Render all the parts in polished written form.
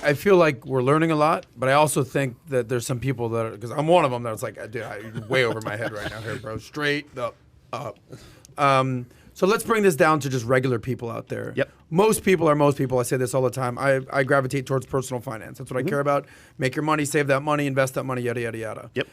I feel like we're learning a lot, but I also think that there's some people that, because I'm one of them that's like, dude, I'm way over my head right now here, bro. Straight up. So let's bring this down to just regular people out there. Yep. Most people are most people. I say this all the time. I gravitate towards personal finance. That's what I care about. Make your money, save that money, invest that money, yada, yada, yada. Yep.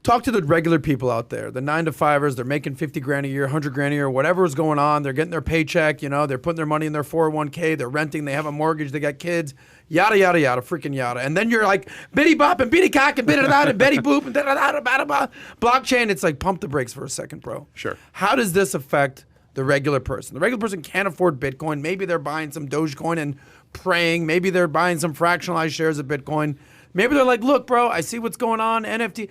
Talk to the regular people out there, the 9-to-5ers. They're making 50 grand a year, 100 grand a year, whatever is going on. They're getting their paycheck. They're putting their money in their 401k. They're renting. They have a mortgage. They got kids. Yada yada yada, freaking yada. And then you're like biddy bop and biddy cock and biddy da and Betty boop and da da da da. Blockchain. It's like pump the brakes for a second, bro. Sure. How does this affect the regular person? The regular person can't afford Bitcoin. Maybe they're buying some Dogecoin and praying. Maybe they're buying some fractionalized shares of Bitcoin. Maybe they're like, look, bro, I see what's going on. NFT,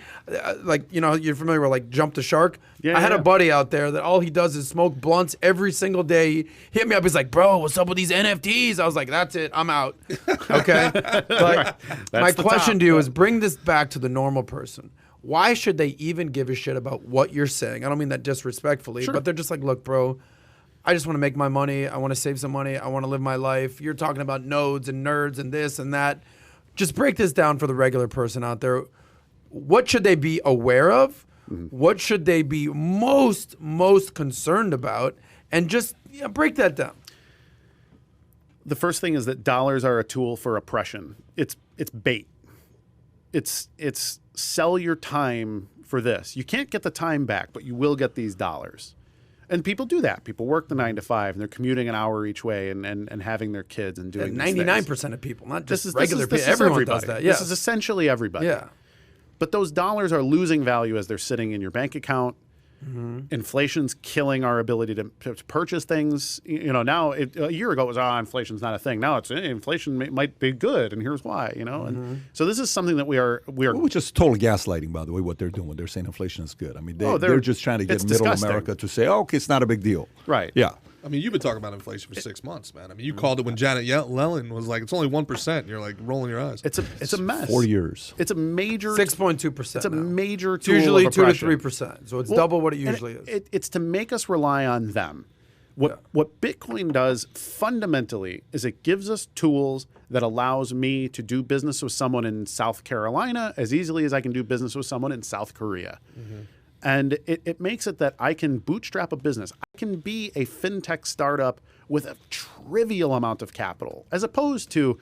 you're familiar with like Jump the Shark. Yeah, I had a buddy out there that all he does is smoke blunts every single day. He hit me up. He's like, bro, what's up with these NFTs? I was like, that's it. I'm out. Okay. But my question to you is bring this back to the normal person. Why should they even give a shit about what you're saying? I don't mean that disrespectfully, but they're just like, look, bro, I just want to make my money. I want to save some money. I want to live my life. You're talking about nodes and nerds and this and that. Just break this down for the regular person out there. What should they be aware of? What should they be most concerned about? And just break that down. The first thing is that dollars are a tool for oppression. It's bait. It's sell your time for this. You can't get the time back, but you will get these dollars. And people do that. People work the 9-to-5 and they're commuting an hour each way and having their kids and doing 99% of people, not just regular this people. Everyone everybody. does that. This is essentially everybody. Yeah. But those dollars are losing value as they're sitting in your bank account. Inflation's killing our ability to purchase things. Now a year ago it was inflation's not a thing. Now it's inflation might be good, and here's why. And so this is something that we are. Which is total gaslighting, by the way. What they're doing, they're saying inflation is good. I mean, they're just trying to get middle America to say, okay, it's not a big deal. Right. Yeah. I mean, you've been talking about inflation for 6 months, man. I mean, you called it when Janet Yellen was like, it's only 1%. And you're like rolling your eyes. It's a mess. 4 years. It's a major 6.2%. It's a major It's tool usually of 2 to oppression. 3%. So it's double what it usually is. It's to make us rely on them. What Bitcoin does fundamentally is it gives us tools that allows me to do business with someone in South Carolina as easily as I can do business with someone in South Korea. And it makes it that I can bootstrap a business. I can be a fintech startup with a trivial amount of capital, as opposed to,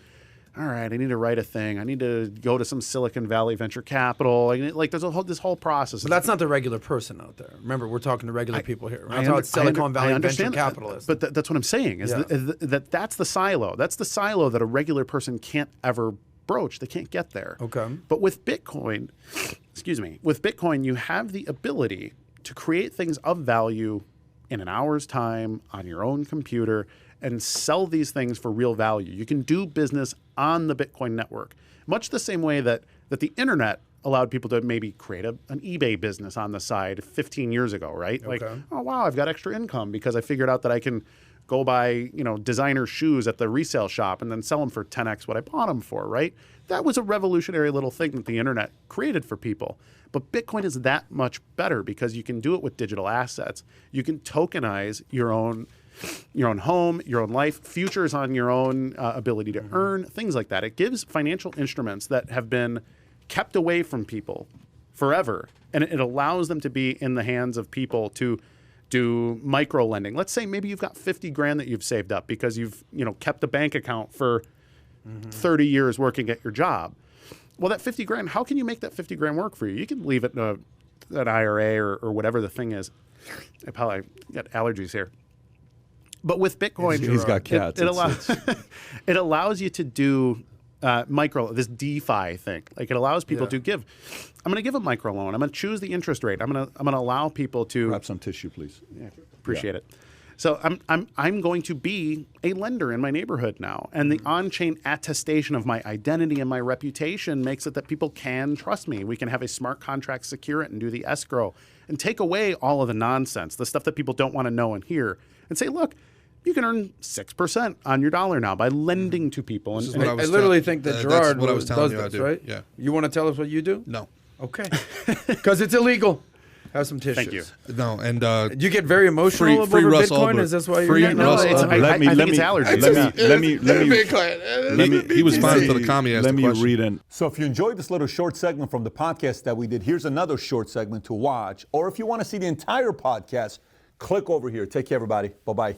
all right, I need to write a thing. I need to go to some Silicon Valley venture capital. There's this whole process. But that's not the regular person out there. Remember, we're talking to regular people here. We're not talking Silicon Valley venture capitalists. But that's what I'm saying. That's the silo. That's the silo that a regular person can't ever broach. They can't get there. Okay. But with Bitcoin, you have the ability to create things of value in an hour's time on your own computer and sell these things for real value. You can do business on the Bitcoin network, much the same way that the internet allowed people to maybe create an eBay business on the side 15 years ago, right? Okay. Like, oh, wow, I've got extra income because I figured out that I can go buy, designer shoes at the resale shop and then sell them for 10x what I bought them for, right? That was a revolutionary little thing that the internet created for people. But Bitcoin is that much better because you can do it with digital assets. You can tokenize your own home, your own life, futures on your own ability to earn, things like that. It gives financial instruments that have been kept away from people forever, and it allows them to be in the hands of people to do micro lending. Let's say maybe you've got 50 grand that you've saved up because you've kept a bank account for 30 years working at your job. Well, that 50 grand, how can you make that 50 grand work for you? You can leave it in an IRA or whatever the thing is. I probably got allergies here. But with Bitcoin, he's got cats. It allows you to do this DeFi thing. Like it allows people to give. I'm going to give a micro loan. I'm going to choose the interest rate. I'm going to allow people to grab some tissue, please. Yeah, appreciate it. So I'm going to be a lender in my neighborhood now, and the on-chain attestation of my identity and my reputation makes it that people can trust me. We can have a smart contract secure it and do the escrow and take away all of the nonsense, the stuff that people don't want to know and hear, and say, look, you can earn 6% on your dollar now by lending to people. And I literally think that Gerard does this, right? Yeah. You want to tell us what you do? No. Okay. Because it's illegal. Have some tissues. Thank you. No, and you get very emotional over Russ Bitcoin. Albert. Is this why you're Free getting Russ it? Albert. I think it's allergies. He was fine until the commie asked Let the me question. read in. So if you enjoyed this little short segment from the podcast that we did, here's another short segment to watch. Or if you want to see the entire podcast, click over here. Take care, everybody. Bye-bye.